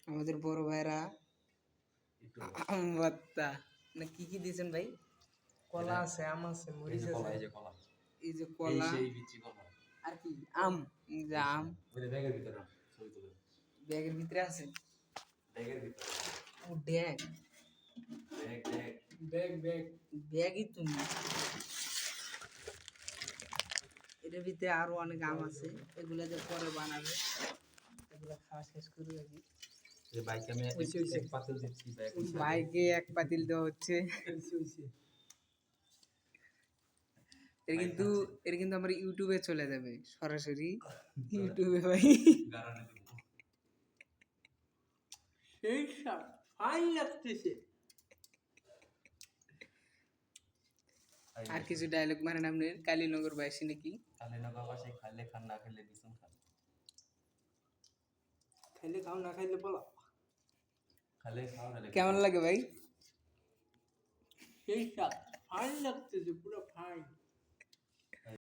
আমাদের বড় ভাইরা আম ভর্তা না কি কি দিয়েছেন ভাই? কলা আছে, আম আছে, মরিচ আছে, এই যে কলা আর কি আম, এই যে আম ব্যাগের ভিতরে আছে। ও ড্যাগ ব্যাগই তুমি। এটার ভিতরে আরো অনেক আম আছে, এগুলা যে পরে বানাবে, এগুলা খাওয়া শেষ করি আগে। বাইকে এক পাতিল দেওয়া হচ্ছে। এর কিন্তু আমার ইউটিউবে চলে যাবে সরাসরি ইউটিউবে ভাই। সেই ফাইন লাগতেছে। আর কিছু ডায়লগ মারেন আপনি কালীনগর বাসী নাকি? কালীনগর বাসী খাইলে খান না খাইলে বিছুন খান। খাইলে খাও না খাইলে বলো। খাইলে খাও না কেমন লাগে ভাই? সেই ফাইন লাগতেছে, পুরো ফাইন।